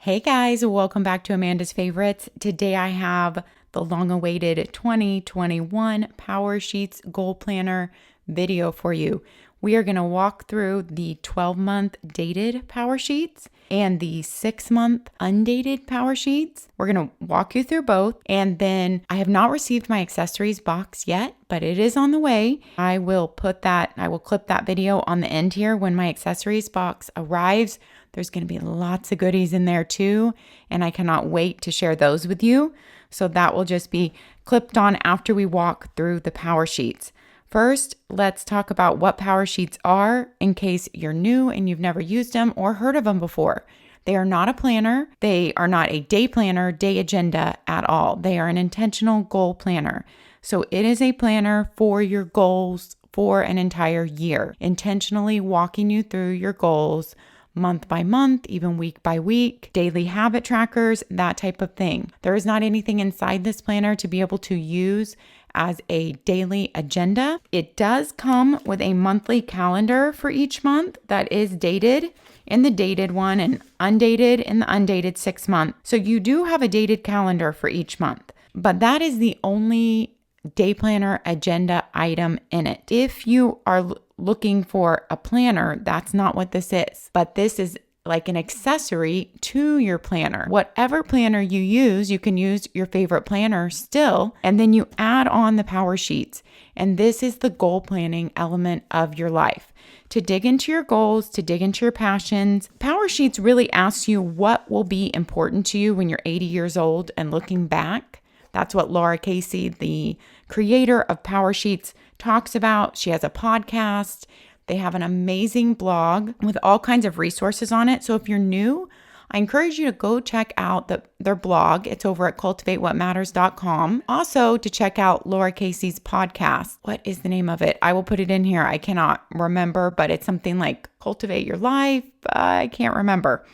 Hey guys, welcome back to Amanda's Favorites. Today I have the long-awaited 2021 Powersheets Goal Planner video for you. We are going to walk through the 12-month dated Powersheets and the 6-month undated Powersheets. We're going to walk you through both, and then I have not received my accessories box yet, but it is on the way. I will clip that video on the end here when my accessories box arrives. There's going to be lots of goodies in there too, and I cannot wait to share those with you. So that will just be clipped on after we walk through the Powersheets. First, let's talk about what Powersheets are in case you're new and you've never used them or heard of them before. They are not a planner. They are not a day planner, day agenda at all. They are an intentional goal planner. So it is a planner for your goals for an entire year, intentionally walking you through your goals month by month, even week by week, daily habit trackers, that type of thing. There is not anything inside this planner to be able to use as a daily agenda. It does come with a monthly calendar for each month that is dated in the dated one and undated in the undated 6-month. So you do have a dated calendar for each month, but that is the only day planner agenda item in it. If you are looking for a planner, that's not what this is, but this is like an accessory to your planner. Whatever planner you use, you can use your favorite planner still, and then you add on the Powersheets. And this is the goal planning element of your life. To dig into your goals, to dig into your passions. Powersheets really asks you what will be important to you when you're 80 years old and looking back. That's what Laura Casey, the creator of Powersheets, talks about. She has a podcast. They have an amazing blog with all kinds of resources on it. So if you're new, I encourage you to go check out their blog. It's over at cultivatewhatmatters.com. Also to check out Laura Casey's podcast. What is the name of it? I will put it in here. I cannot remember, but it's something like Cultivate Your Life. I can't remember.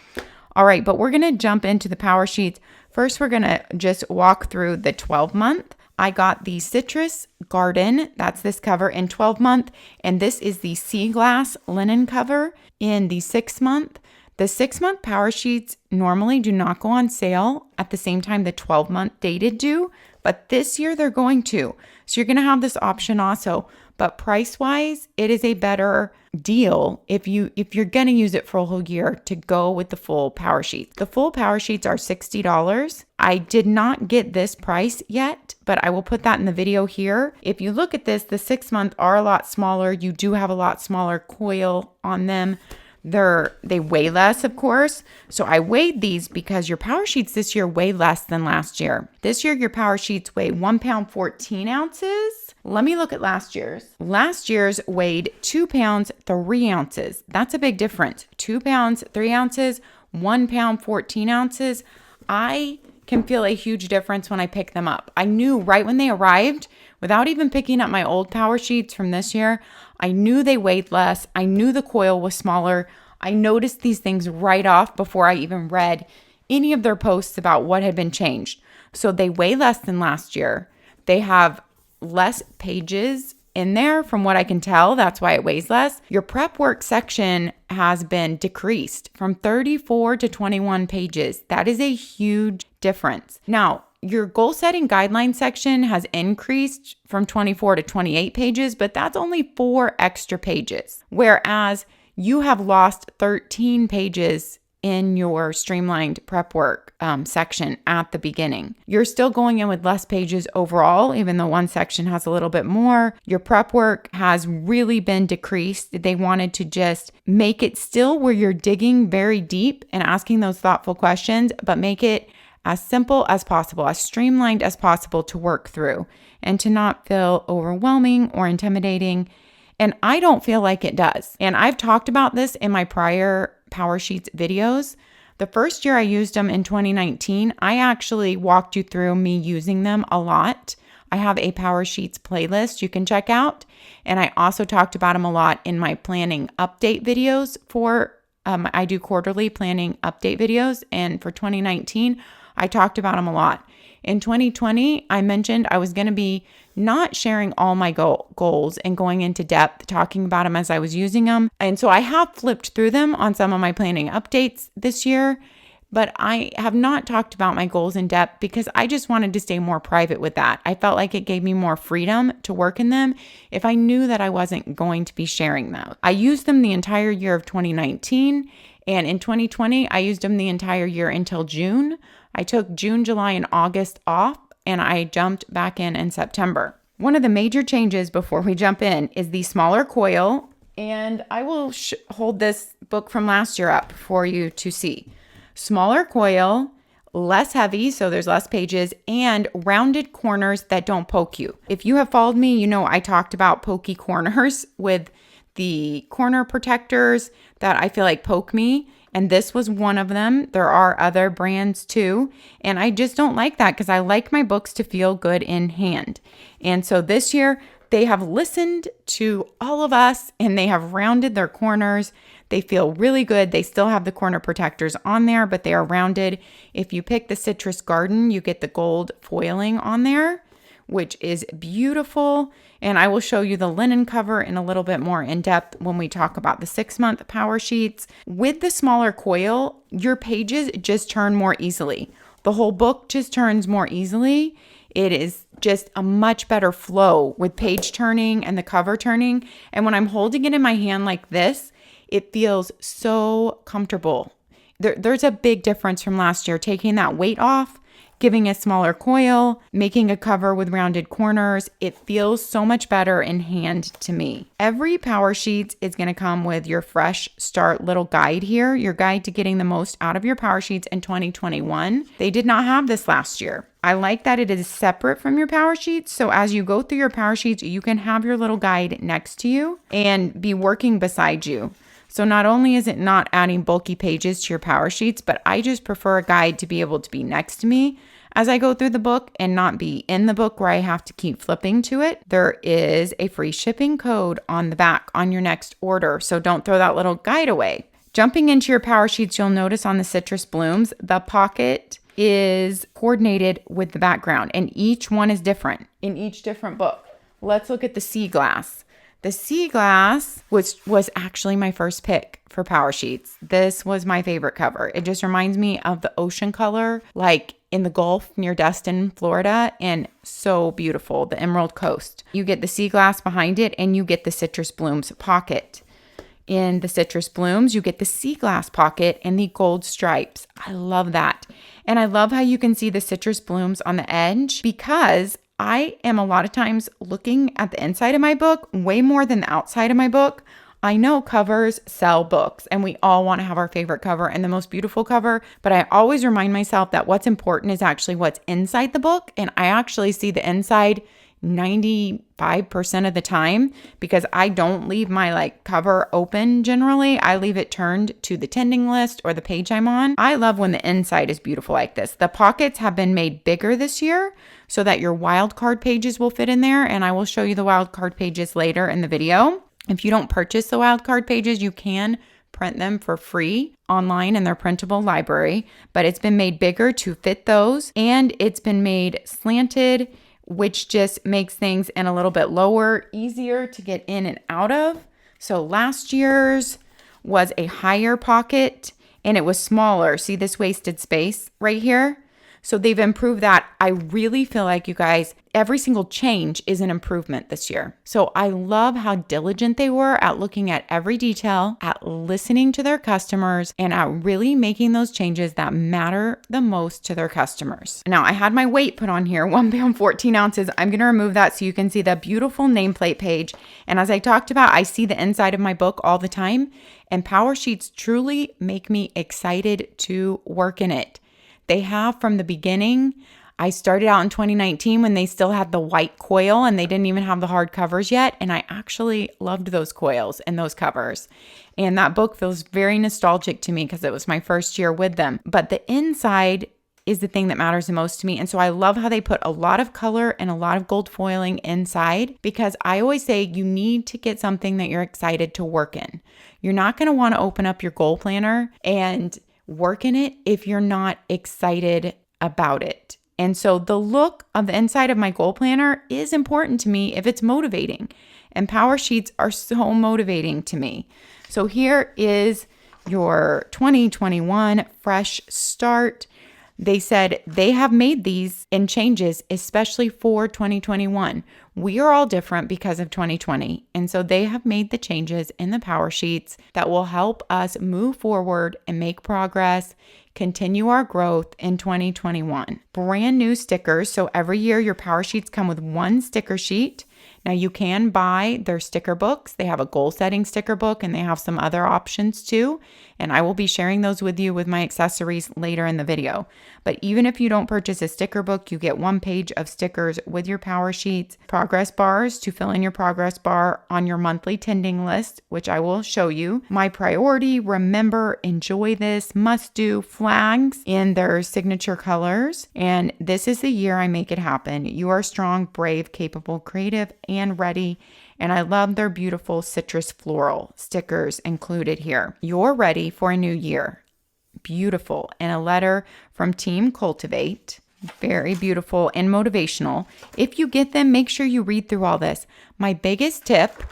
All right, but we're going to jump into the Powersheets. First, we're going to just walk through the 12-month. I got the Citrus Garden, that's this cover, in 12-month, and this is the Sea Glass linen cover in the 6-month. The 6-month Powersheets normally do not go on sale at the same time the 12-month dated do, but this year they're going to. So you're going to have this option also. But price-wise, it is a better deal if you're going to use it for a whole year to go with the full Powersheets. The full Powersheets are $60. I did not get this price yet, but I will put that in the video here. If you look at this, the 6-month are a lot smaller. You do have a lot smaller coil on them. They weigh less, of course. So I weighed these because your Powersheets this year weigh less than last year. This year, your Powersheets weigh 1 pound 14 ounces. Let me look at last year's. Last year's weighed 2 pounds 3 ounces. That's a big difference. 2 pounds 3 ounces, 1 pound 14 ounces. I can feel a huge difference when I pick them up. I knew right when they arrived, without even picking up my old Powersheets from this year, I knew they weighed less. I knew the coil was smaller. I noticed these things right off before I even read any of their posts about what had been changed. So they weigh less than last year. They have less pages in there from what I can tell. That's why it weighs less. Your prep work section has been decreased from 34 to 21 pages. That is a huge difference. Now, your goal setting guideline section has increased from 24 to 28 pages, but that's only 4 extra pages. Whereas you have lost 13 pages in your streamlined prep work section at the beginning. You're still going in with less pages overall, even though one section has a little bit more. Your prep work has really been decreased. They wanted to just make it still where you're digging very deep and asking those thoughtful questions, but make it as simple as possible, as streamlined as possible to work through and to not feel overwhelming or intimidating. And I don't feel like it does. And I've talked about this in my prior Powersheets videos. The first year I used them in 2019, I actually walked you through me using them a lot. I have a Powersheets playlist you can check out. And I also talked about them a lot in my planning update videos I do quarterly planning update videos. And for 2019, I talked about them a lot. In 2020, I mentioned I was going to be not sharing all my goals and going into depth, talking about them as I was using them. And so I have flipped through them on some of my planning updates this year, but I have not talked about my goals in depth because I just wanted to stay more private with that. I felt like it gave me more freedom to work in them if I knew that I wasn't going to be sharing them. I used them the entire year of 2019, and in 2020, I used them the entire year until June. I took June, July, and August off, and I jumped back in September. One of the major changes before we jump in is the smaller coil, and I will hold this book from last year up for you to see. Smaller coil, less heavy, so there's less pages, and rounded corners that don't poke you. If you have followed me, you know I talked about pokey corners with the corner protectors that I feel like poke me, and this was one of them. There are other brands too, and I just don't like that because I like my books to feel good in hand. And so this year, they have listened to all of us and they have rounded their corners. They feel really good. They still have the corner protectors on there, but they are rounded. If you pick the Citrus Garden, you get the gold foiling on there, which is beautiful. And I will show you the linen cover in a little bit more in depth when we talk about the 6-month power sheets. With the smaller coil, your pages just turn more easily. The whole book just turns more easily. It is just a much better flow with page turning and the cover turning. And when I'm holding it in my hand like this, it feels so comfortable. There's a big difference from last year, taking that weight off, giving a smaller coil, making a cover with rounded corners. It feels so much better in hand to me. Every Power Sheets is going to come with your fresh start little guide here, your guide to getting the most out of your Power Sheets in 2021. They did not have this last year. I like that it is separate from your Power Sheets. So as you go through your Power Sheets, you can have your little guide next to you and be working beside you. So not only is it not adding bulky pages to your Power Sheets, but I just prefer a guide to be able to be next to me as I go through the book and not be in the book where I have to keep flipping to it. There is a free shipping code on the back on your next order, so don't throw that little guide away. Jumping into your Power Sheets, you'll notice on the Citrus Blooms, the pocket is coordinated with the background, and each one is different in each different book. Let's look at the Sea Glass. The Sea Glass was actually my first pick for Power Sheets. This was my favorite cover. It just reminds me of the ocean color, like in the Gulf near Destin, Florida, and so beautiful, the Emerald Coast. You get the Sea Glass behind it, and you get the Citrus Blooms pocket. In the Citrus Blooms, you get the Sea Glass pocket and the gold stripes. I love that. And I love how you can see the Citrus Blooms on the edge because I am a lot of times looking at the inside of my book way more than the outside of my book. I know covers sell books and we all want to have our favorite cover and the most beautiful cover, but I always remind myself that what's important is actually what's inside the book. And I actually see the inside 95% of the time because I don't leave my cover open generally. I leave it turned to the tending list or the page I'm on. I love when the inside is beautiful like this. The pockets have been made bigger this year so that your wildcard pages will fit in there, and I will show you the wildcard pages later in the video. If you don't purchase the wildcard pages, you can print them for free online in their printable library, but it's been made bigger to fit those, and it's been made slanted, which just makes things in a little bit lower, easier to get in and out of. So last year's was a higher pocket and it was smaller. See this wasted space right here? So they've improved that. I really feel like, you guys, every single change is an improvement this year. So I love how diligent they were at looking at every detail, at listening to their customers, and at really making those changes that matter the most to their customers. Now, I had my weight put on here, 1 pound, 14 ounces. I'm going to remove that so you can see the beautiful nameplate page. And as I talked about, I see the inside of my book all the time, and Power Sheets truly make me excited to work in it. They have from the beginning. I started out in 2019 when they still had the white coil and they didn't even have the hard covers yet. And I actually loved those coils and those covers. And that book feels very nostalgic to me because it was my first year with them. But the inside is the thing that matters the most to me. And so I love how they put a lot of color and a lot of gold foiling inside, because I always say you need to get something that you're excited to work in. You're not going to want to open up your goal planner and work in it if you're not excited about it. And so the look of the inside of my goal planner is important to me if it's motivating. And Power Sheets are so motivating to me. So here is your 2021 fresh start. They said they have made these and changes, especially for 2021. We are all different because of 2020. And so they have made the changes in the Power Sheets that will help us move forward and make progress, continue our growth in 2021. Brand new stickers. So every year your Power Sheets come with one sticker sheet. Now you can buy their sticker books. They have a goal setting sticker book and they have some other options too. And I will be sharing those with you with my accessories later in the video. But even if you don't purchase a sticker book, you get one page of stickers with your Power Sheets, progress bars to fill in your progress bar on your monthly tending list, which I will show you. My priority, remember, enjoy this, must do, flags in their signature colors. And this is the year I make it happen. You are strong, brave, capable, creative, and ready. And I love their beautiful citrus floral stickers included here. You're ready for a new year. Beautiful. And a letter from Team Cultivate. Very beautiful and motivational. If you get them, make sure you read through all this. My biggest tip,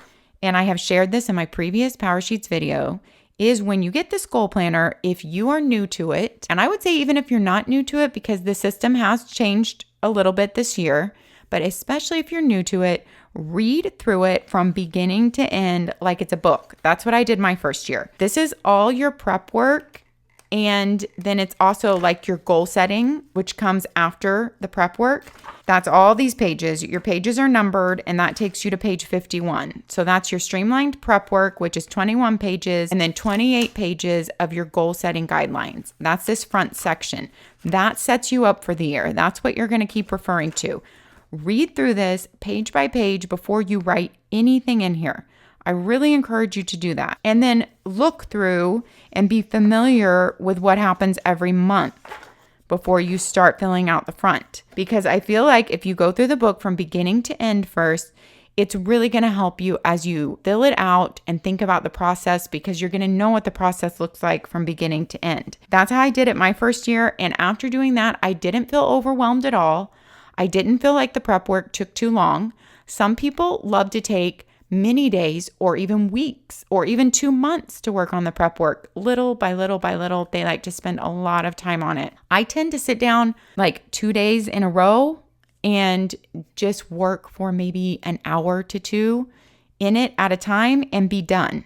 and I have shared this in my previous Power Sheets video, is when you get this goal planner, if you are new to it, and I would say even if you're not new to it, because the system has changed a little bit this year, but especially if you're new to it, read through it from beginning to end like it's a book. That's what I did my first year. This is all your prep work. And then it's also like your goal setting, which comes after the prep work. That's all these pages. Your pages are numbered and that takes you to page 51. So that's your streamlined prep work, which is 21 pages, and then 28 pages of your goal setting guidelines. That's this front section. That sets you up for the year. That's what you're going to keep referring to. Read through this page by page before you write anything in here. I really encourage you to do that. And then look through and be familiar with what happens every month before you start filling out the front. Because I feel like if you go through the book from beginning to end first, it's really going to help you as you fill it out and think about the process, because you're going to know what the process looks like from beginning to end. That's how I did it my first year. And after doing that, I didn't feel overwhelmed at all. I didn't feel like the prep work took too long. Some people love to take many days or even weeks or even 2 months to work on the prep work. Little by little by little, they like to spend a lot of time on it. I tend to sit down like 2 days in a row and just work for maybe an hour to 2 in it at a time and be done,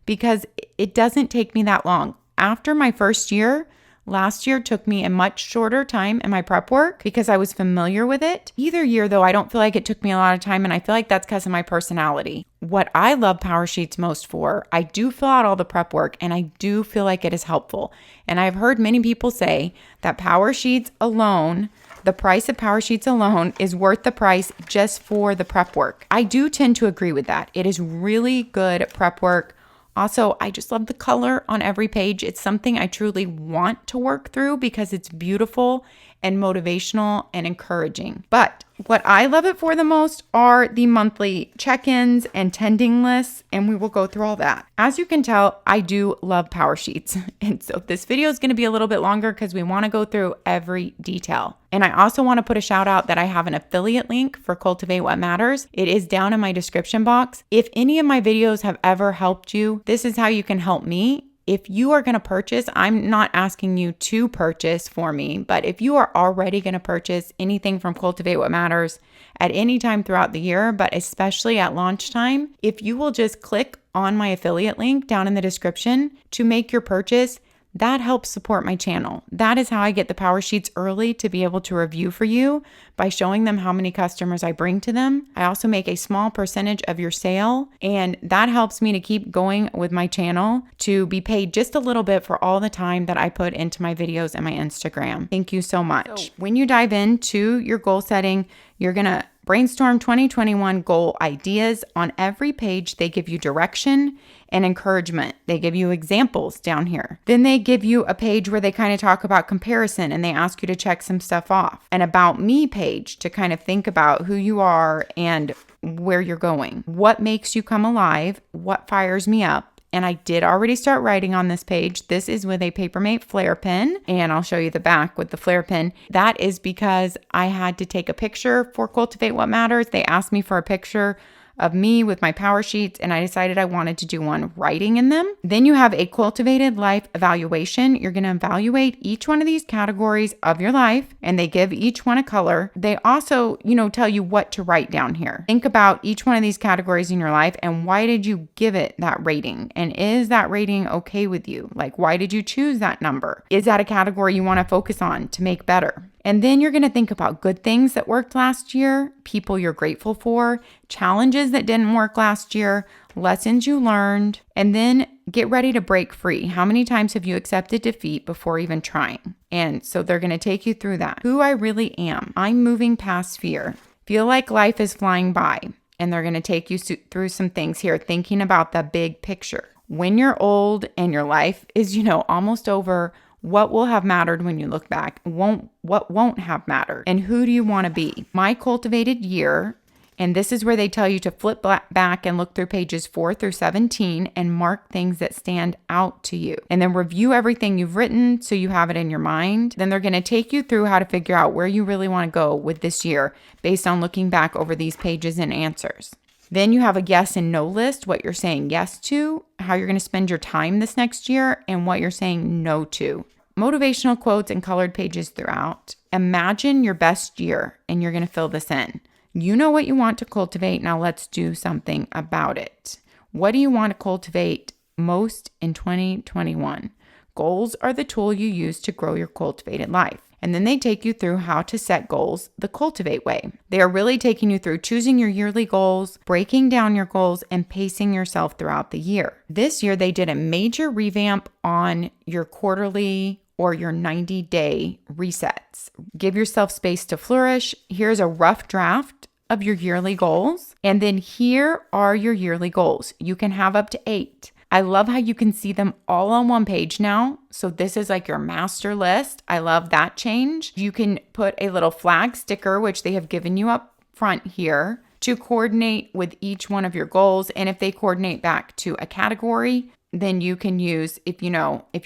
because it doesn't take me that long. After my first year, last year took me a much shorter time in my prep work because I was familiar with it. Either year, though, I don't feel like it took me a lot of time, and I feel like that's because of my personality. What I love Power Sheets most for, I do fill out all the prep work, and I do feel like it is helpful. And I've heard many people say that Power Sheets alone, the price of Power Sheets alone is worth the price just for the prep work. I do tend to agree with that. It is really good prep work. Also, I just love the color on every page. It's something I truly want to work through because it's beautiful and motivational and encouraging. But what I love it for the most are the monthly check-ins and tending lists, and we will go through all that. As you can tell, I do love Power Sheets. And so this video is going to be a little bit longer because we want to go through every detail. And I also want to put a shout out that I have an affiliate link for Cultivate What Matters. It is down in my description box. If any of my videos have ever helped you, this is how you can help me. If you are going to purchase, I'm not asking you to purchase for me, but if you are already going to purchase anything from Cultivate What Matters at any time throughout the year, but especially at launch time, if you will just click on my affiliate link down in the description to make your purchase, that helps support my channel. That is how I get the Power Sheets early to be able to review for you by showing them how many customers I bring to them. I also make a small percentage of your sale, and that helps me to keep going with my channel, to be paid just a little bit for all the time that I put into my videos and my Instagram. Thank you so much. When you dive into your goal setting, you're going to brainstorm 2021 goal ideas. On every page, they give you direction and encouragement. They give you examples down here. Then they give you a page where they kind of talk about comparison and they ask you to check some stuff off. An about me page to kind of think about who you are and where you're going. What makes you come alive? What fires me up? And I did already start writing on this page. This is with a Papermate flare pen, and I'll show you the back with the flare pen. That is because I had to take a picture for Cultivate What Matters. They asked me for a picture of me with my power sheets, and I decided I wanted to do one writing in them. Then you have a cultivated life evaluation. You're going to evaluate each one of these categories of your life, and they give each one a color. They also, tell you what to write down here. Think about each one of these categories in your life and why did you give it that rating? And is that rating okay with you? Like, why did you choose that number? Is that a category you want to focus on to make better? And then you're going to think about good things that worked last year, people you're grateful for, challenges that didn't work last year, lessons you learned, and then get ready to break free. How many times have you accepted defeat before even trying? And so they're going to take you through that. Who I really am. I'm moving past fear. Feel like life is flying by. And they're going to take you through some things here, thinking about the big picture. When you're old and your life is, almost over, what will have mattered when you look back? What won't have mattered? And who do you want to be? My cultivated year, and this is where they tell you to flip back and look through pages 4 through 17 and mark things that stand out to you. And then review everything you've written so you have it in your mind. Then they're going to take you through how to figure out where you really want to go with this year based on looking back over these pages and answers. Then you have a yes and no list, what you're saying yes to, how you're going to spend your time this next year, and what you're saying no to. Motivational quotes and colored pages throughout. Imagine your best year, and you're going to fill this in. You know what you want to cultivate. Now let's do something about it. What do you want to cultivate most in 2021? Goals are the tool you use to grow your cultivated life. And then they take you through how to set goals the cultivate way. They are really taking you through choosing your yearly goals, breaking down your goals, and pacing yourself throughout the year. This year, they did a major revamp on your quarterly or your 90-day resets. Give yourself space to flourish. Here's a rough draft of your yearly goals. And then here are your yearly goals. You can have up to 8. I love how you can see them all on one page now. So this is like your master list. I love that change. You can put a little flag sticker, which they have given you up front here, to coordinate with each one of your goals. And if they coordinate back to a category, then you can use, if you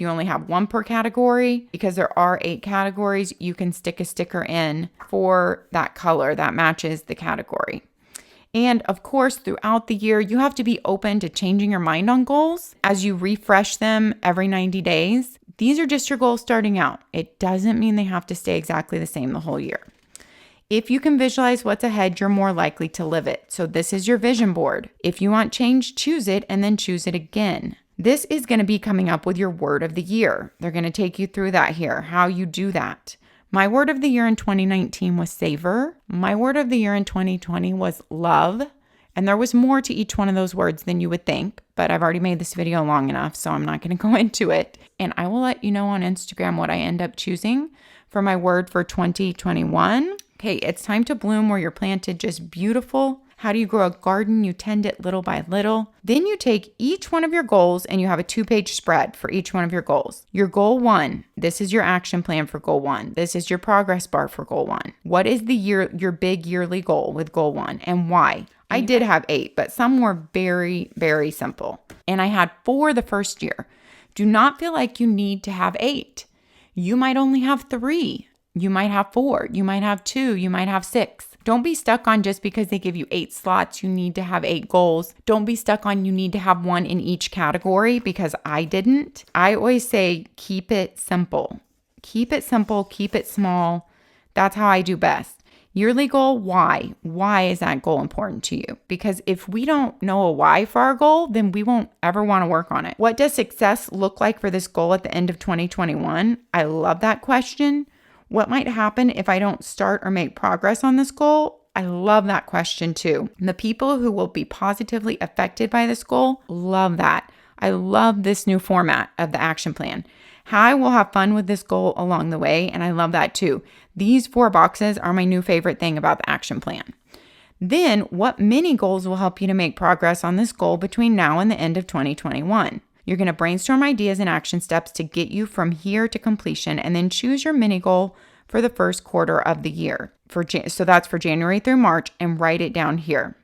only have one per category, because there are 8 categories, you can stick a sticker in for that color that matches the category. And of course, throughout the year, you have to be open to changing your mind on goals as you refresh them every 90 days. These are just your goals starting out. It doesn't mean they have to stay exactly the same the whole year. If you can visualize what's ahead, you're more likely to live it. So this is your vision board. If you want change, choose it and then choose it again. This is going to be coming up with your word of the year. They're going to take you through that here, how you do that. My word of the year in 2019 was savor. My word of the year in 2020 was love. And there was more to each one of those words than you would think, but I've already made this video long enough, so I'm not going to go into it. And I will let you know on Instagram what I end up choosing for my word for 2021. Okay, it's time to bloom where you're planted, just beautiful. How do you grow a garden? You tend it little by little. Then you take each one of your goals and you have a 2-page spread for each one of your goals. Your goal 1, this is your action plan for goal 1. This is your progress bar for goal 1. What is your big yearly goal with goal 1 and why? I did have 8, but some were very, very simple. And I had 4 the first year. Do not feel like you need to have 8. You might only have 3. You might have 4. You might have 2. You might have 6. Don't be stuck on just because they give you 8 slots, you need to have 8 goals. Don't be stuck on you need to have 1 in each category, because I didn't. I always say keep it simple. Keep it simple, keep it small. That's how I do best. Yearly goal, why? Why is that goal important to you? Because if we don't know a why for our goal, then we won't ever want to work on it. What does success look like for this goal at the end of 2021? I love that question. What might happen if I don't start or make progress on this goal? I love that question too. And the people who will be positively affected by this goal, love that. I love this new format of the action plan. How I will have fun with this goal along the way, and I love that too. These 4 boxes are my new favorite thing about the action plan. Then, what mini goals will help you to make progress on this goal between now and the end of 2021? You're going to brainstorm ideas and action steps to get you from here to completion, and then choose your mini goal for the first quarter of the year. So that's for January through March, and write it down here.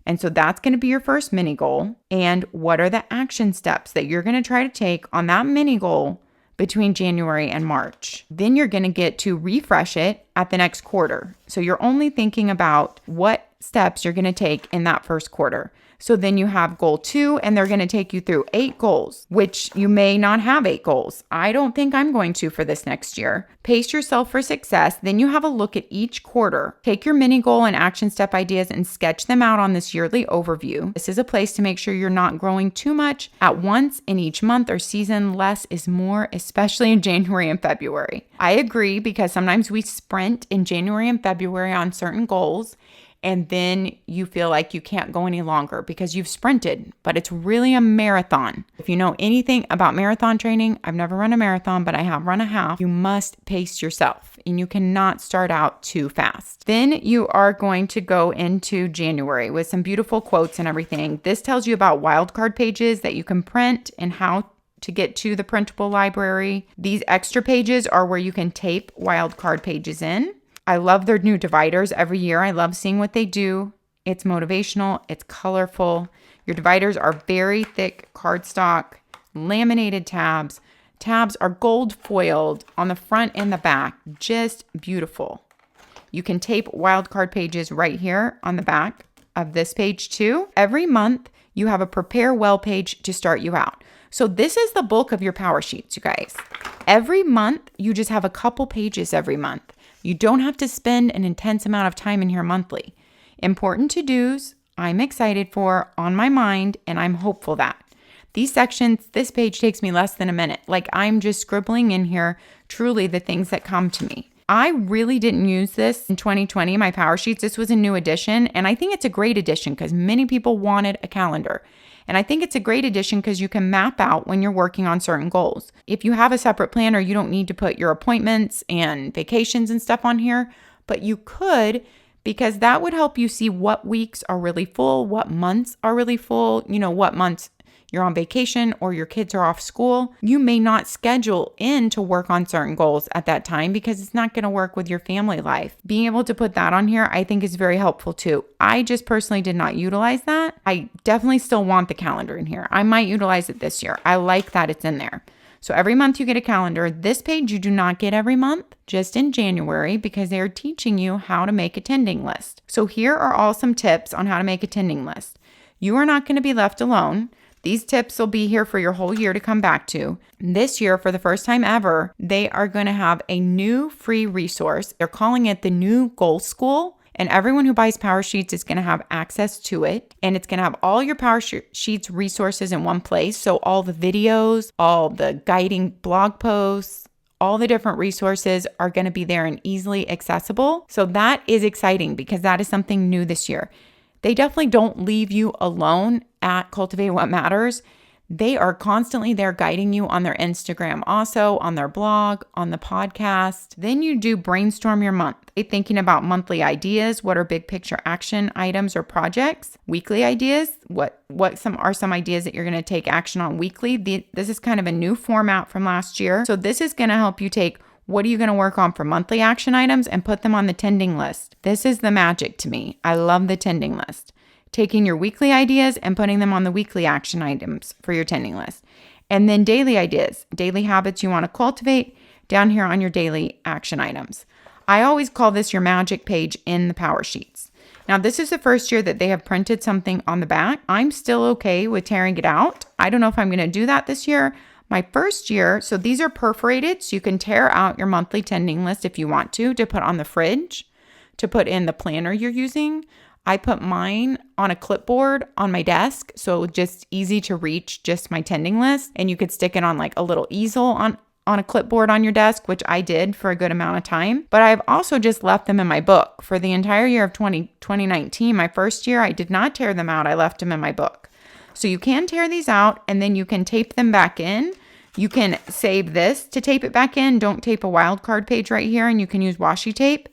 And so that's going to be your first mini goal. And what are the action steps that you're going to try to take on that mini goal between January and March. Then you're going to get to refresh it at the next quarter. So you're only thinking about what steps you're going to take in that first quarter. So then you have goal 2, and they're going to take you through 8 goals, which you may not have 8 goals. I don't think I'm going to for this next year. Pace yourself for success. Then you have a look at each quarter. Take your mini goal and action step ideas and sketch them out on this yearly overview. This is a place to make sure you're not growing too much at once in each month or season. Less is more, especially in January and February. I agree, because sometimes we sprint in January and February on certain goals, and then you feel like you can't go any longer because you've sprinted, but it's really a marathon. If you know anything about marathon training, I've never run a marathon, but I have run a half. You must pace yourself, and you cannot start out too fast. Then you are going to go into January with some beautiful quotes and everything. This tells you about wildcard pages that you can print and how to get to the printable library. These extra pages are where you can tape wildcard pages in. I love their new dividers every year. I love seeing what they do. It's motivational. It's colorful. Your dividers are very thick cardstock, laminated tabs. Tabs are gold foiled on the front and the back. Just beautiful. You can tape wildcard pages right here on the back of this page too. Every month, you have a prepare well page to start you out. So this is the bulk of your power sheets, you guys. Every month, you just have a couple pages every month. You don't have to spend an intense amount of time in here monthly. Important to-dos, I'm excited for, on my mind, and I'm hopeful that. These sections, this page takes me less than a minute. Like, I'm just scribbling in here truly the things that come to me. I really didn't use this in 2020, my power sheets. This was a new addition, and I think it's a great addition because many people wanted a calendar. And I think it's a great addition because you can map out when you're working on certain goals. If you have a separate planner, you don't need to put your appointments and vacations and stuff on here, but you could, because that would help you see what weeks are really full, what months are really full, what months you're on vacation or your kids are off school. You may not schedule in to work on certain goals at that time because it's not going to work with your family life. Being able to put that on here, I think, is very helpful too. I just personally did not utilize that. I definitely still want the calendar in here. I might utilize it this year. I like that it's in there. So every month you get a calendar. This page you do not get every month, just in January, because they are teaching you how to make a tending list. So here are all some tips on how to make a tending list. You are not going to be left alone. These tips will be here for your whole year to come back to. This year, for the first time ever, they are going to have a new free resource. They're calling it the New Goal School. And everyone who buys Power Sheets is going to have access to it. And it's going to have all your Power Sheets resources in one place. So all the videos, all the guiding blog posts, all the different resources are going to be there and easily accessible. So that is exciting because that is something new this year. They definitely don't leave you alone at Cultivate What Matters. They are constantly there guiding you on their Instagram, also on their blog, on the podcast. Then you do brainstorm your month. Thinking about monthly ideas. What are big picture action items or projects? Weekly ideas. What are some ideas that you're going to take action on weekly? This is kind of a new format from last year. So this is going to help you take what are you going to work on for monthly action items and put them on the tending list. This is the magic to me. I love the tending list. Taking your weekly ideas and putting them on the weekly action items for your tending list. And then daily ideas, daily habits you want to cultivate down here on your daily action items. I always call this your magic page in the Power Sheets. Now, this is the first year that they have printed something on the back. I'm still okay with tearing it out. I don't know if I'm going to do that this year. My first year, so these are perforated, so you can tear out your monthly tending list if you want to put on the fridge, to put in the planner you're using. I put mine on a clipboard on my desk, so just easy to reach, just my tending list. And you could stick it on like a little easel on a clipboard on your desk, which I did for a good amount of time. But I've also just left them in my book. For the entire year of 2019, my first year, I did not tear them out. I left them in my book. So you can tear these out and then you can tape them back in. You can save this to tape it back in. Don't tape a wildcard page right here, and you can use washi tape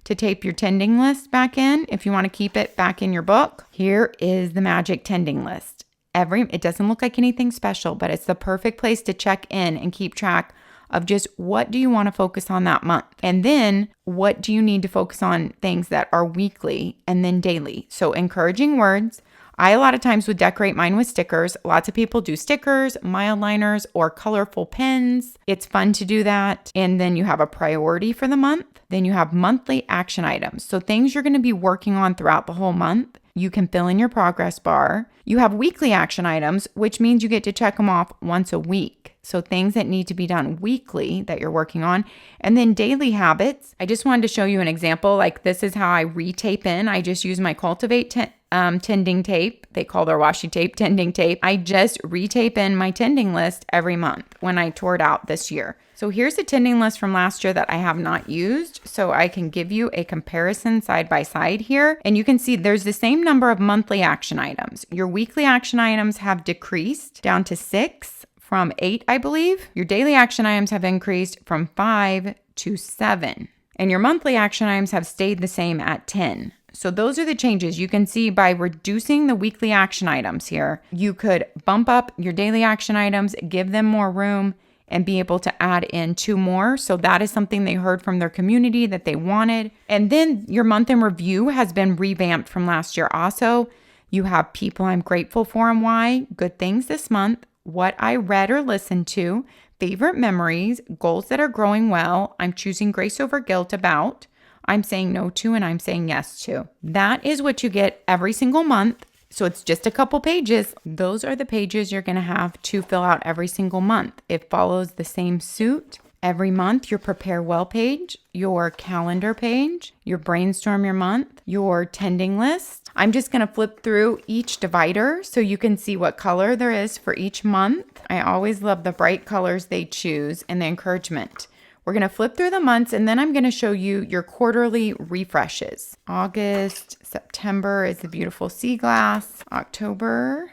to tape your tending list back in if you want to keep it back in your book. Here is the magic tending list. It doesn't look like anything special, but it's the perfect place to check in and keep track of just what do you want to focus on that month. And then what do you need to focus on, things that are weekly and then daily. So encouraging words. I a lot of times would decorate mine with stickers. Lots of people do stickers, mild liners, or colorful pens. It's fun to do that. And then you have a priority for the month. Then you have monthly action items. So things you're going to be working on throughout the whole month. You can fill in your progress bar. You have weekly action items, which means you get to check them off once a week. So things that need to be done weekly that you're working on. And then daily habits. I just wanted to show you an example. Like this is how I retape in. I just use my Cultivate tending tape. They call their washi tape tending tape. I just retape in my tending list every month when I tore it out this year. So here's a tending list from last year that I have not used. So I can give you a comparison side by side here. And you can see there's the same number of monthly action items. Your weekly action items have decreased down to 6 from 8, I believe. Your daily action items have increased from 5 to 7. And your monthly action items have stayed the same at 10. So those are the changes. You can see by reducing the weekly action items here, you could bump up your daily action items, give them more room, and be able to add in 2 more. So that is something they heard from their community that they wanted. And then your month in review has been revamped from last year also. You have people I'm grateful for and why, good things this month, what I read or listened to, favorite memories, goals that are growing well, I'm choosing grace over guilt about, I'm saying no to, and I'm saying yes to. That is what you get every single month. So it's just a couple pages. Those are the pages you're going to have to fill out every single month. It follows the same suit. Every month, your prepare well page, your calendar page, your brainstorm your month, your tending list. I'm just going to flip through each divider so you can see what color there is for each month. I always love the bright colors they choose and the encouragement. We're going to flip through the months and then I'm going to show you your quarterly refreshes. August, September is the beautiful sea glass, October,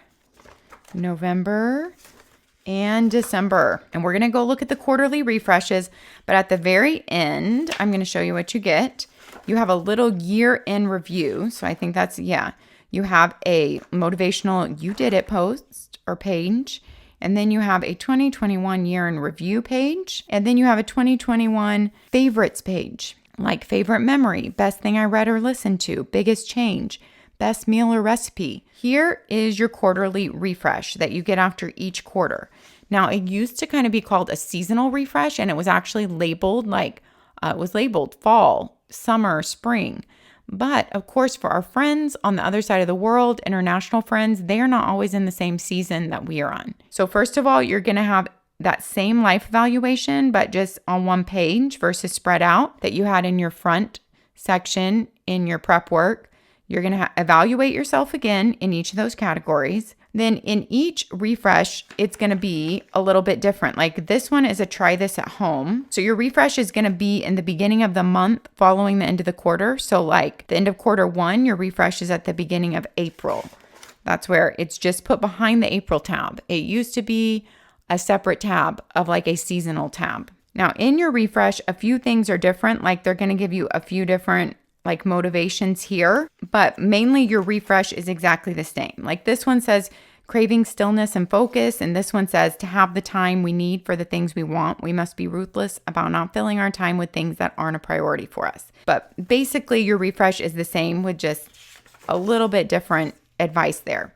November, and December. And we're going to go look at the quarterly refreshes, but at the very end, I'm going to show you what you get. You have a little year in review. So I think that's, you have a motivational you did it post or page. And then you have a 2021 year in review page. And then you have a 2021 favorites page, like favorite memory, best thing I read or listened to, biggest change, best meal or recipe. Here is your quarterly refresh that you get after each quarter. Now, it used to kind of be called a seasonal refresh, and it was actually labeled fall, summer, spring. But of course, for our friends on the other side of the world, international friends, they are not always in the same season that we are on. So first of all, you're going to have that same life evaluation, but just on one page versus spread out that you had in your front section in your prep work. You're going to evaluate yourself again in each of those categories. Then in each refresh, it's going to be a little bit different. Like this one is a try this at home. So your refresh is going to be in the beginning of the month following the end of the quarter. So like the end of quarter 1, your refresh is at the beginning of April. That's where it's just put behind the April tab. It used to be a separate tab of like a seasonal tab. Now in your refresh, a few things are different. Like they're going to give you a few different like motivations here, but mainly your refresh is exactly the same. Like this one says craving stillness and focus, and this one says to have the time we need for the things we want, we must be ruthless about not filling our time with things that aren't a priority for us. But basically your refresh is the same with just a little bit different advice there.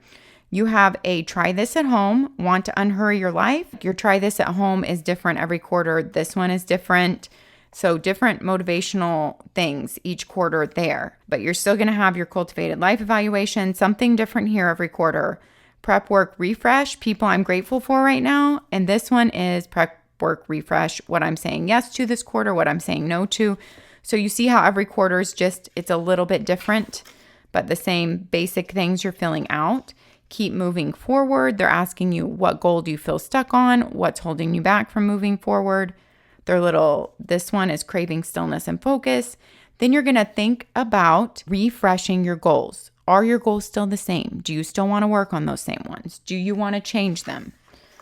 You have a try this at home, want to unhurry your life. Your try this at home is different every quarter. This one is different. So different motivational things each quarter there, but you're still going to have your cultivated life evaluation, something different here every quarter. Prep work refresh, people I'm grateful for right now. And this one is prep work refresh, what I'm saying yes to this quarter, what I'm saying no to. So you see how every quarter is just, it's a little bit different, but the same basic things you're filling out. Keep moving forward. They're asking you what goal do you feel stuck on? What's holding you back from moving forward? This one is craving stillness and focus. Then you're going to think about refreshing your goals. Are your goals still the same? Do you still want to work on those same ones? Do you want to change them?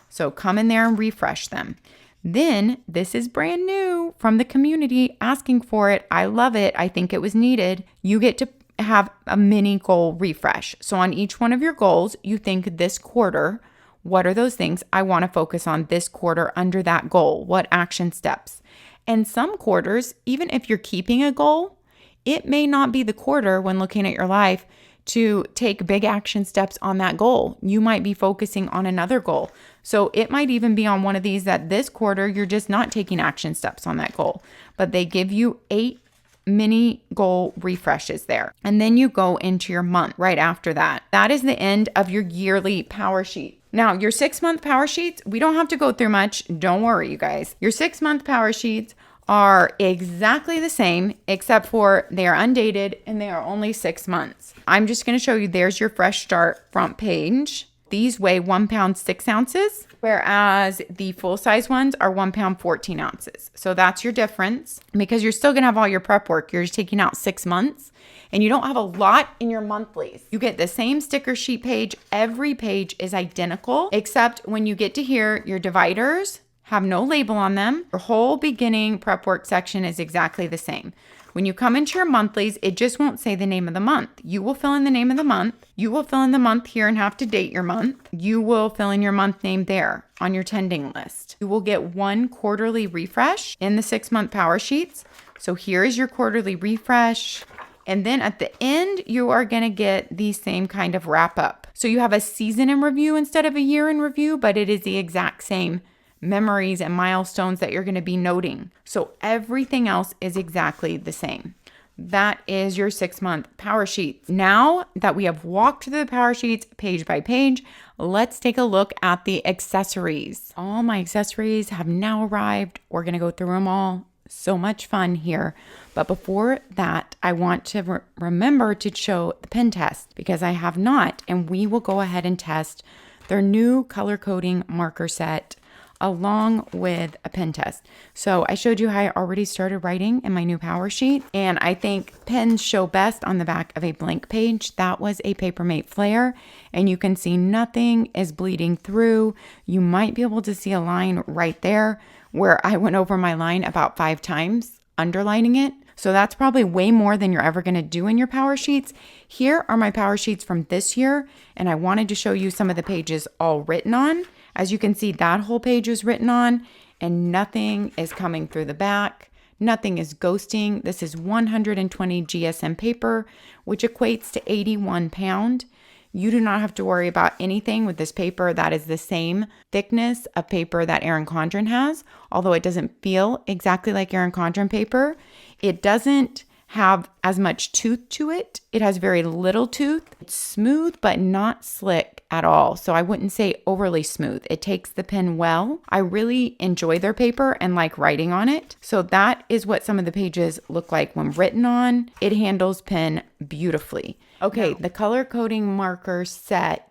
So come in there and refresh them. Then this is brand new from the community asking for it. I love it. I think it was needed. You get to have a mini goal refresh. So on each one of your goals, you think this quarter, what are those things I want to focus on this quarter under that goal? What action steps? And some quarters, even if you're keeping a goal, it may not be the quarter when looking at your life to take big action steps on that goal. You might be focusing on another goal. So it might even be on one of these that this quarter, you're just not taking action steps on that goal, but they give you 8 mini goal refreshes there. And then you go into your month right after that. That is the end of your yearly power sheet. Now, your 6-month power sheets, we don't have to go through much. Don't worry, you guys. Your 6-month power sheets are exactly the same, except for they are undated and they are only 6 months. I'm just going to show you, there's your fresh start front page. These weigh 1 pound 6 ounces, whereas the full size ones are 1 pound 14 ounces. So that's your difference, because you're still going to have all your prep work. You're just taking out 6 months and you don't have a lot in your monthlies. You get the same sticker sheet page. Every page is identical, except when you get to here, your dividers have no label on them. Your whole beginning prep work section is exactly the same. When you come into your monthlies, it just won't say the name of the month. You will fill in the name of the month. You will fill in the month here and have to date your month. You will fill in your month name there on your tending list. You will get 1 quarterly refresh in the 6-month power sheets. So here is your quarterly refresh. And then at the end, you are going to get the same kind of wrap up. So you have a season in review instead of a year in review, but it is the exact same memories and milestones that you're going to be noting. So everything else is exactly the same. That is your 6-month power sheet. Now that we have walked through the power sheets page by page, let's take a look at the accessories. All my accessories have now arrived. We're going to go through them all. So much fun here. But before that, I want to remember to show the pen test, because I have not, and we will go ahead and test their new color coding marker set along with a pen test. So I showed you how I already started writing in my new power sheet, and I think pens show best on the back of a blank page. That was a Papermate Flare, and you can see nothing is bleeding through. You might be able to see a line right there where I went over my line about 5 times, underlining it. So that's probably way more than you're ever going to do in your power sheets. Here are my power sheets from this year, and I wanted to show you some of the pages all written on. As you can see, that whole page is written on, and nothing is coming through the back. Nothing is ghosting. This is 120 GSM paper, which equates to 81 pound. You do not have to worry about anything with this paper. That is the same thickness of paper that ERIN CONDREN has, although it doesn't feel exactly like ERIN CONDREN paper. It doesn't have as much tooth to it. It has very little tooth. It's smooth, but not slick at all. So I wouldn't say overly smooth. It takes the pen well. I really enjoy their paper and like writing on it. So that is what some of the pages look like when written on. It handles pen beautifully. Okay, the color coding marker set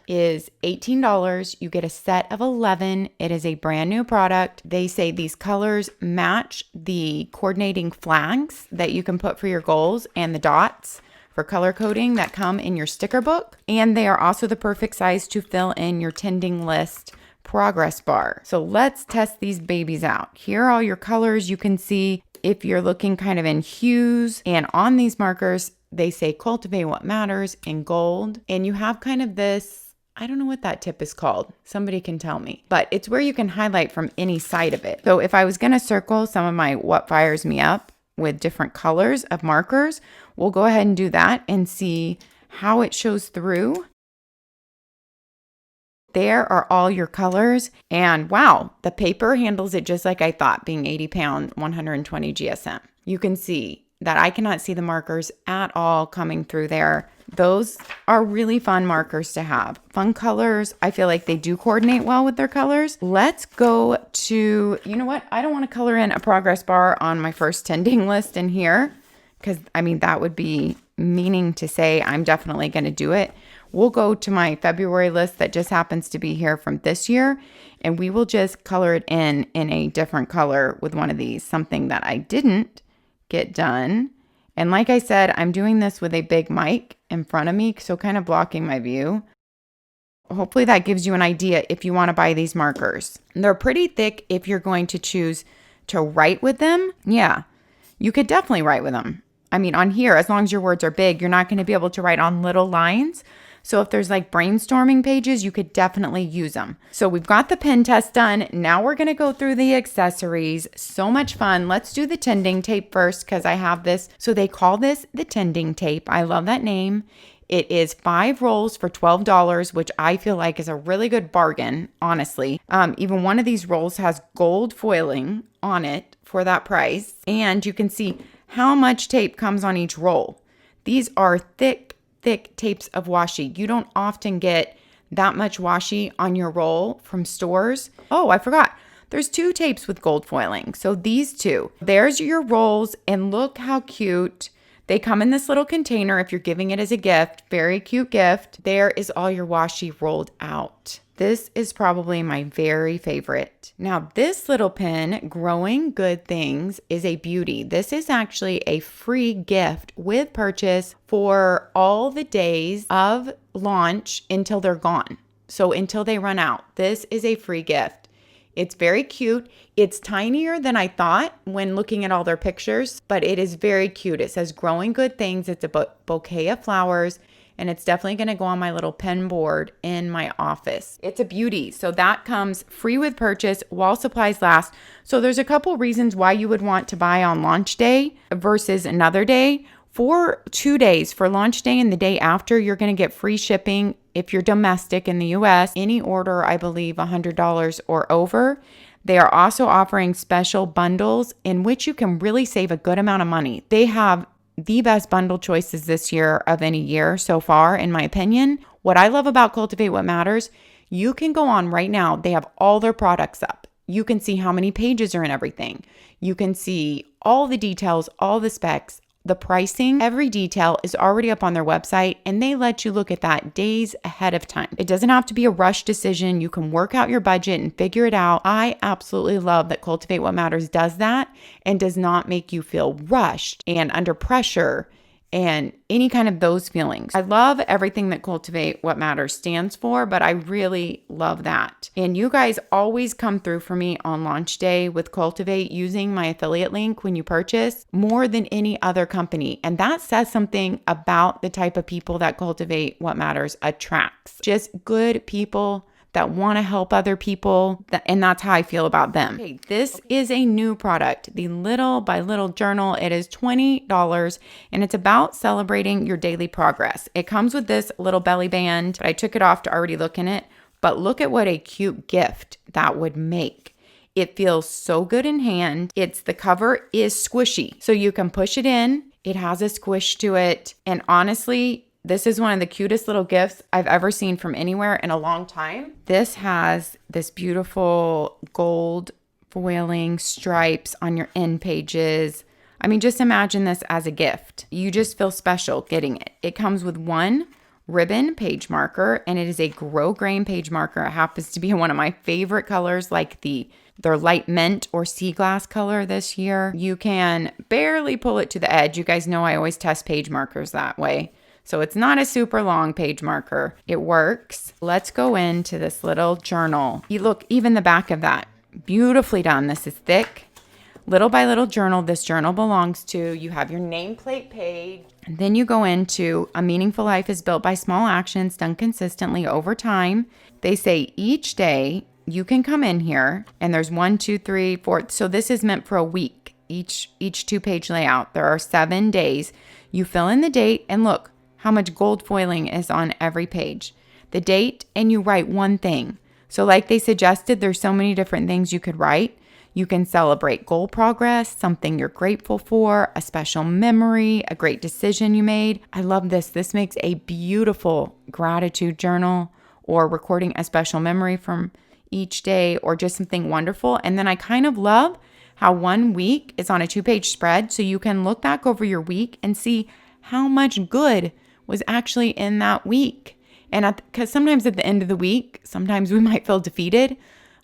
is $18. You get a set of 11. It is a brand new product. They say these colors match the coordinating flags that you can put for your goals and the dots for color coding that come in your sticker book. And they are also the perfect size to fill in your tending list progress bar. So let's test these babies out. Here are all your colors. You can see if you're looking kind of in hues, and on these markers, they say cultivate what matters in gold. And you have kind of this, I don't know what that tip is called. Somebody can tell me, but it's where you can highlight from any side of it. So if I was going to circle some of my what fires me up with different colors of markers, we'll go ahead and do that and see how it shows through. There are all your colors, and wow, the paper handles it just like I thought, being 80 pound, 120 GSM. You can see that I cannot see the markers at all coming through there. Those are really fun markers to have. Fun colors. I feel like they do coordinate well with their colors. Let's go to, you know what? I don't want to color in a progress bar on my first tending list in here, because I mean, that would be meaning to say I'm definitely going to do it. We'll go to my February list that just happens to be here from this year, and we will just color it in a different color with one of these, something that I didn't get done. And like I said, I'm doing this with a big mic in front of me, so kind of blocking my view. Hopefully that gives you an idea if you want to buy these markers. They're pretty thick if you're going to choose to write with them. Yeah, you could definitely write with them. I mean, on here, as long as your words are big, you're not going to be able to write on little lines. So if there's like brainstorming pages, you could definitely use them. So we've got the pen test done. Now we're going to go through the accessories. So much fun. Let's do the tending tape first, because I have this. So they call this the tending tape. I love that name. It is 5 rolls for $12, which I feel like is a really good bargain, honestly. Even one of these rolls has gold foiling on it for that price. And you can see how much tape comes on each roll. These are thick tapes of washi. You don't often get that much washi on your roll from stores. Oh, I forgot. There's 2 tapes with gold foiling. So these 2. There's your rolls, and look how cute. They come in this little container if you're giving it as a gift. Very cute gift. There is all your washi rolled out. This is probably my very favorite. Now, this little pin, Growing Good Things, is a beauty. This is actually a free gift with purchase for all the days of launch until they're gone. So until they run out, this is a free gift. It's very cute. It's tinier than I thought when looking at all their pictures, but it is very cute. It says Growing Good Things. It's a bouquet of flowers, and it's definitely going to go on my little pen board in my office. It's a beauty. So that comes free with purchase while supplies last. So there's a couple reasons why you would want to buy on launch day versus another day. For 2 days, for launch day and the day after, you're going to get free shipping if you're domestic in the US. Any order, I believe, $100 or over. They are also offering special bundles in which you can really save a good amount of money. They have the best bundle choices this year of any year so far, in my opinion. What I love about Cultivate What Matters, you can go on right now. They have all their products up. You can see how many pages are in everything. You can see all the details, all the specs, the pricing. Every detail is already up on their website, and they let you look at that days ahead of time. It doesn't have to be a rush decision. You can work out your budget and figure it out. I absolutely love that Cultivate What Matters does that and does not make you feel rushed and under pressure and any kind of those feelings. I love everything that Cultivate What Matters stands for, but I really love that. And you guys always come through for me on launch day with Cultivate using my affiliate link when you purchase more than any other company. And that says something about the type of people that Cultivate What Matters attracts. Just good people that want to help other people, and that's how I feel about them. Okay, this is a new product, the Little by Little Journal. It is $20, and it's about celebrating your daily progress. It comes with this little belly band, but I took it off to already look in it. But look at what a cute gift that would make. It feels so good in hand. The cover is squishy, so you can push it in. It has a squish to it, and honestly, this is one of the cutest little gifts I've ever seen from anywhere in a long time. This has this beautiful gold foiling stripes on your end pages. I mean, just imagine this as a gift. You just feel special getting it. It comes with one ribbon page marker, and it is a Grow Grain page marker. It happens to be one of my favorite colors, like their light mint or sea glass color this year. You can barely pull it to the edge. You guys know I always test page markers that way. So it's not a super long page marker. It works. Let's go into this little journal. You look, even the back of that, beautifully done. This is thick. Little by Little Journal, this journal belongs to. You have your nameplate page. And then you go into A Meaningful Life is built by small actions done consistently over time. They say each day you can come in here, and there's 1, 2, 3, 4. So this is meant for a week, each 2-page layout. There are 7 days. You fill in the date, and look how much gold foiling is on every page. The date, and you write one thing. So like they suggested, there's so many different things you could write. You can celebrate goal progress, something you're grateful for, a special memory, a great decision you made. I love this. This makes a beautiful gratitude journal, or recording a special memory from each day, or just something wonderful. And then I kind of love how 1 week is on a 2-page spread, so you can look back over your week and see how much good was actually in that week. And because sometimes at the end of the week, sometimes we might feel defeated,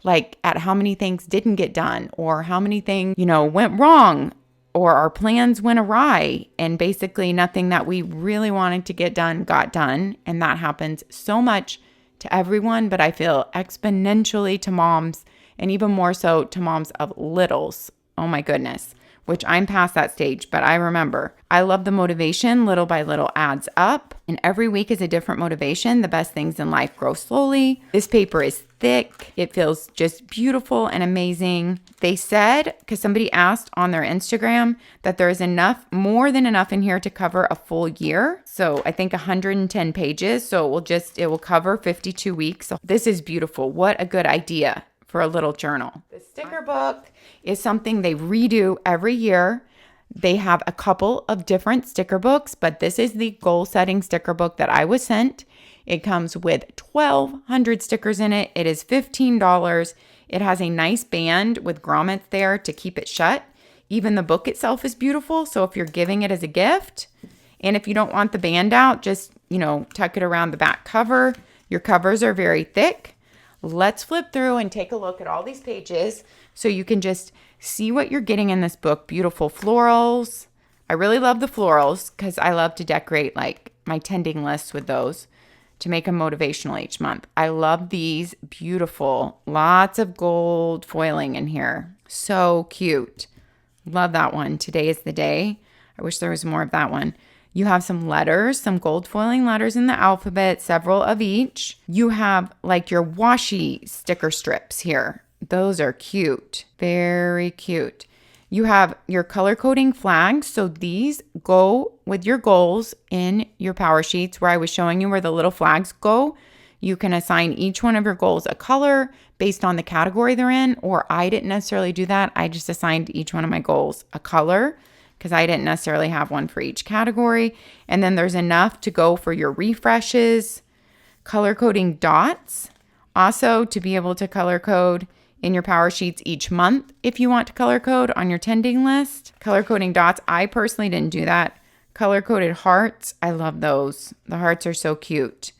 like at how many things didn't get done, or how many things, went wrong, or our plans went awry, and basically nothing that we really wanted to get done got done. And that happens so much to everyone, but I feel exponentially to moms, and even more so to moms of littles. Oh my goodness. which I'm past that stage, but I remember. I love the motivation. Little by little adds up. And every week is a different motivation. The best things in life grow slowly. This paper is thick. It feels just beautiful and amazing. They said, because somebody asked on their Instagram, that there is enough, more than enough in here to cover a full year. So I think 110 pages. So it will cover 52 weeks. So this is beautiful. What a good idea for a little journal. The sticker book is something they redo every year. They have a couple of different sticker books, but this is the goal setting sticker book that I was sent. It comes with 1,200 stickers in it. It is $15. It has a nice band with grommets there to keep it shut. Even the book itself is beautiful. So if you're giving it as a gift, and if you don't want the band out, just, tuck it around the back cover. Your covers are very thick. Let's flip through and take a look at all these pages so you can just see what you're getting in this book. Beautiful florals. I really love the florals because I love to decorate like my tending lists with those to make them motivational each month. I love these. Beautiful. Lots of gold foiling in here. So cute. Love that one. Today is the day. I wish there was more of that one. You have some letters, some gold foiling letters in the alphabet, several of each. You have like your washi sticker strips here. Those are cute. Very cute. You have your color coding flags. So these go with your goals in your power sheets where I was showing you where the little flags go. You can assign each one of your goals a color based on the category they're in, or I didn't necessarily do that. I just assigned each one of my goals a color because I didn't necessarily have one for each category. And then there's enough to go for your refreshes, color coding dots, also to be able to color code in your power sheets each month if you want to color code on your tending list. Color coding dots, I personally didn't do that. Color coded hearts, I love those. The hearts are so cute.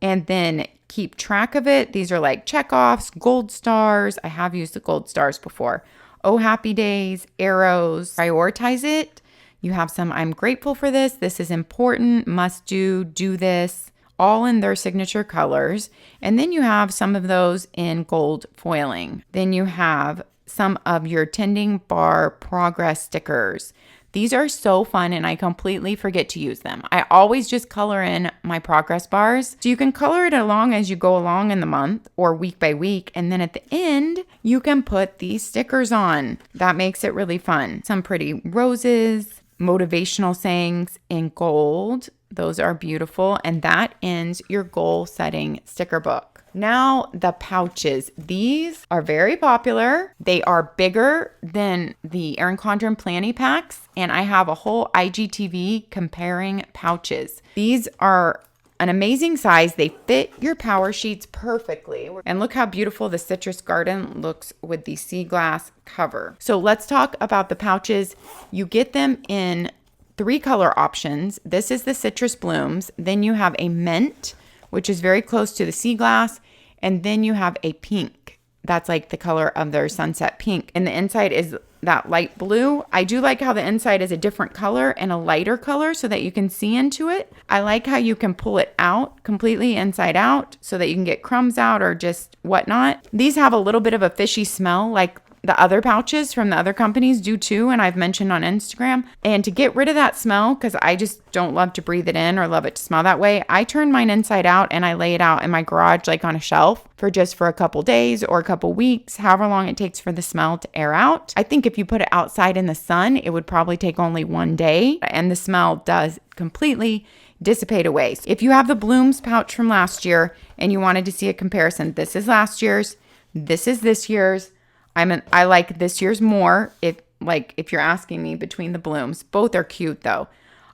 And then keep track of it. These are like checkoffs, gold stars. I have used the gold stars before. Oh, happy days, arrows. Prioritize it. You have some, I'm grateful for this. This is important, must do this, all in their signature colors. And then you have some of those in gold foiling. Then you have some of your tending bar progress stickers. These are so fun and I completely forget to use them. I always just color in my progress bars. So you can color it along as you go along in the month or week by week. And then at the end, you can put these stickers on. That makes it really fun. Some pretty roses, motivational sayings in gold. Those are beautiful. And that ends your goal setting sticker book. Now the pouches. These are very popular. They are bigger than the ERIN CONDREN planning packs. And I have a whole IGTV comparing pouches. These are an amazing size. They fit your power sheets perfectly. And look how beautiful the citrus garden looks with the sea glass cover. So let's talk about the pouches. You get them in 3 color options. This is the citrus blooms. Then you have a mint, which is very close to the sea glass. And then you have a pink. That's like the color of their sunset pink. And the inside is that light blue. I do like how the inside is a different color and a lighter color so that you can see into it. I like how you can pull it out completely inside out so that you can get crumbs out or just whatnot. These have a little bit of a fishy smell like the other pouches from the other companies do too, and I've mentioned on Instagram. And to get rid of that smell, because I just don't love to breathe it in or love it to smell that way, I turn mine inside out and I lay it out in my garage like on a shelf for a couple days or a couple weeks, however long it takes for the smell to air out. I think if you put it outside in the sun, it would probably take only 1 day and the smell does completely dissipate away. So if you have the blooms pouch from last year and you wanted to see a comparison, this is last year's, this is this year's. I like this year's more if you're asking me between the blooms. Both are cute though.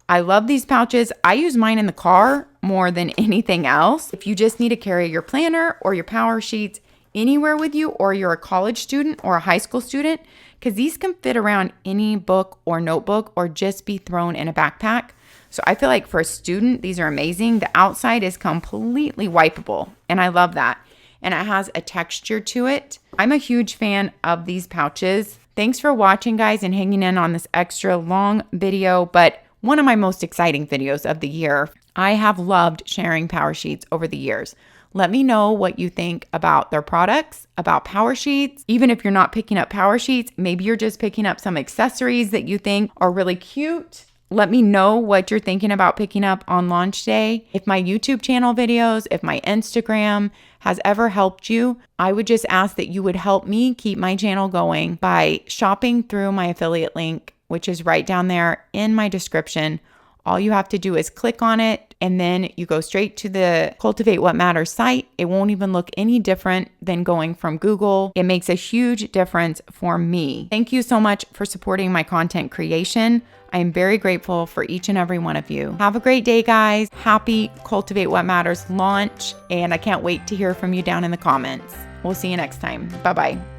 I love these pouches. I use mine in the car more than anything else. If you just need to carry your planner or your power sheets anywhere with you, or you're a college student or a high school student, because these can fit around any book or notebook or just be thrown in a backpack. So I feel like for a student, these are amazing. The outside is completely wipeable and I love that. And it has a texture to it. I'm a huge fan of these pouches. Thanks for watching, guys, and hanging in on this extra long video, but one of my most exciting videos of the year. I have loved sharing power sheets over the years. Let me know what you think about their products, about Powersheets. Even if you're not picking up Powersheets, maybe you're just picking up some accessories that you think are really cute. Let me know what you're thinking about picking up on launch day. If my YouTube channel videos, if my Instagram has ever helped you, I would just ask that you would help me keep my channel going by shopping through my affiliate link, which is right down there in my description. All you have to do is click on it, and then you go straight to the Cultivate What Matters site. It won't even look any different than going from Google. It makes a huge difference for me. Thank you so much for supporting my content creation. I am very grateful for each and every one of you. Have a great day, guys. Happy Cultivate What Matters launch, and I can't wait to hear from you down in the comments. We'll see you next time. Bye-bye.